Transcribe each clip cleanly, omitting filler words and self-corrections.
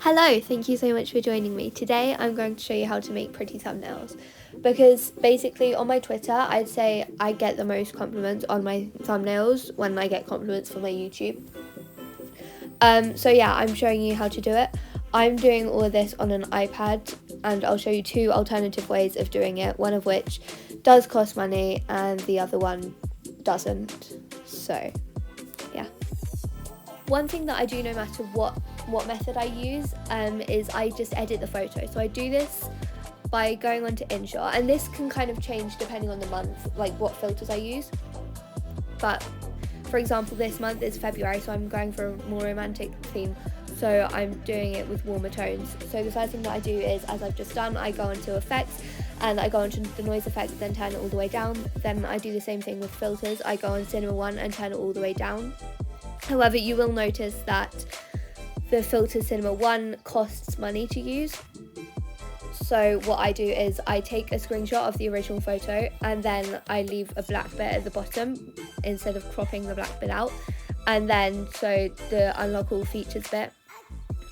Hello, thank you so much for joining me. Today I'm going to show you how to make pretty thumbnails, because basically on my Twitter I'd say I get the most compliments on my thumbnails when I get compliments for my YouTube. So yeah, I'm showing you how to do it. I'm doing all of this on an iPad, and I'll show you two alternative ways of doing it, one of which does cost money and the other one doesn't. So yeah. One thing that I do no matter what method I use is I just edit the photo. So I do this by going onto InShot, and this can kind of change depending on the month, like what filters I use. But for example, this month is February, so I'm going for a more romantic theme, so I'm doing it with warmer tones. So the first thing that I do is, as I've just done, I go onto effects and I go onto the noise effects, then turn it all the way down. Then I do the same thing with filters. I go on Cinema 1 and turn it all the way down. However, you will notice that the filter Cinema 1 costs money to use. So what I do is I take a screenshot of the original photo and then I leave a black bit at the bottom instead of cropping the black bit out. And then so the unlock all features bit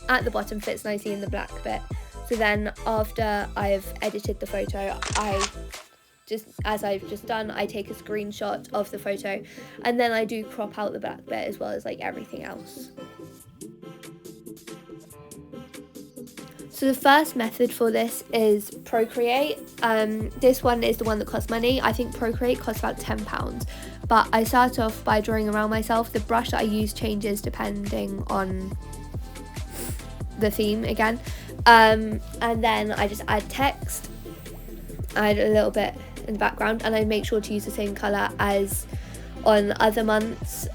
at the bottom fits nicely in the black bit. So then after I've edited the photo, as I've just done, I take a screenshot of the photo and then I do crop out the black bit as well as like everything else. So the first method for this is Procreate. This one is the one that costs money. I think Procreate costs about £10, but I start off by drawing around myself. The brush that I use changes depending on the theme again. And then I just add text. I add a little bit in the background, and I make sure to use the same colour as on other months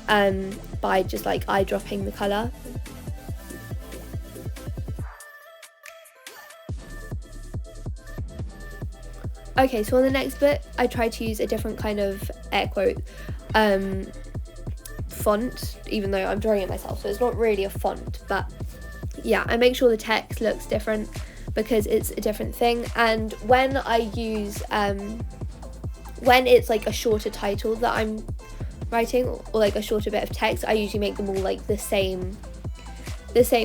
by just like eyedropping the colour. Okay, so on the next bit, I try to use a different kind of air quote font, even though I'm drawing it myself, so it's not really a font, but yeah, I make sure the text looks different because it's a different thing. And when I use when it's like a shorter title that I'm writing or like a shorter bit of text, I usually make them all like the same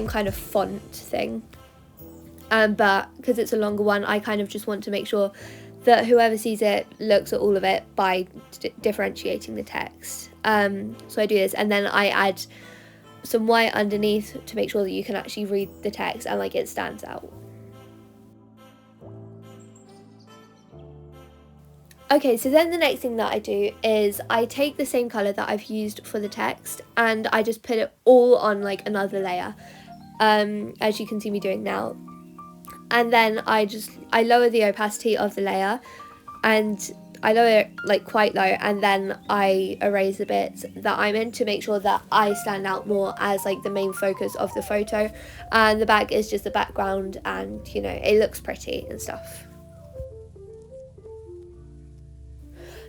kind of font thing. But because it's a longer one, I kind of just want to make sure that whoever sees it looks at all of it by differentiating the text. So I do this, and then I add some white underneath to make sure that you can actually read the text and like it stands out. Okay, so then the next thing that I do is I take the same colour that I've used for the text and I just put it all on like another layer, as you can see me doing now. And then I lower the opacity of the layer, and I lower it like quite low, and then I erase the bits that I'm in to make sure that I stand out more as like the main focus of the photo, and the back is just the background, and you know, it looks pretty and stuff.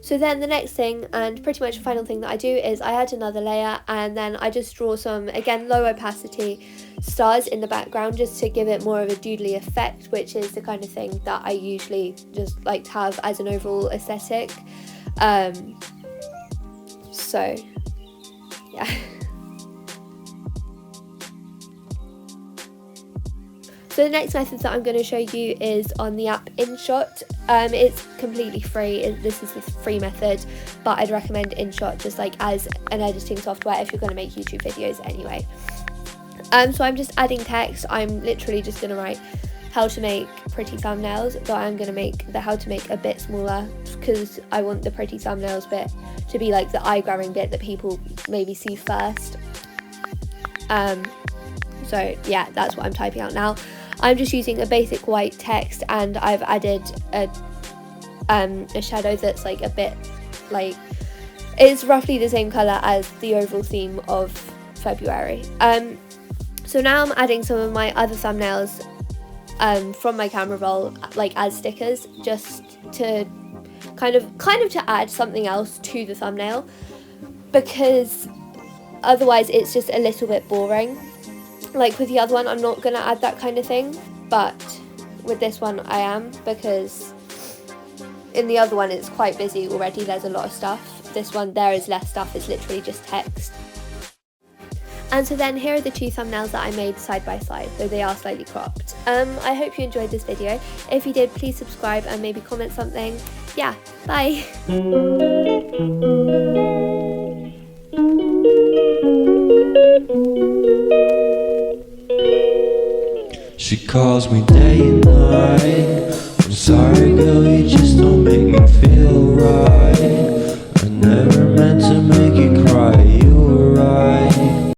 So then the next thing, and pretty much the final thing that I do, is I add another layer and then I just draw some, again, low opacity stars in the background just to give it more of a doodly effect, which is the kind of thing that I usually just like to have as an overall aesthetic. So yeah. So the next method that I'm going to show you is on the app InShot. It's completely free. This is the free method, but I'd recommend InShot just like as an editing software if you're going to make YouTube videos anyway. So I'm just adding text. I'm literally just going to write how to make pretty thumbnails, but I'm going to make the how to make a bit smaller because I want the pretty thumbnails bit to be like the eye-grabbing bit that people maybe see first. So yeah, that's what I'm typing out now. I'm just using a basic white text, and I've added a shadow that's like a bit like, it's roughly the same colour as the overall theme of February. So now I'm adding some of my other thumbnails from my camera roll like as stickers, just to kind of to add something else to the thumbnail, because otherwise it's just a little bit boring. Like with the other one, I'm not going to add that kind of thing, but with this one I am, because in the other one it's quite busy already, there's a lot of stuff. This one, there is less stuff, it's literally just text. And so then here are the two thumbnails that I made side by side, though they are slightly cropped. I hope you enjoyed this video. If you did, please subscribe and maybe comment something. Yeah, bye. She calls me day and night. I'm sorry girl, you just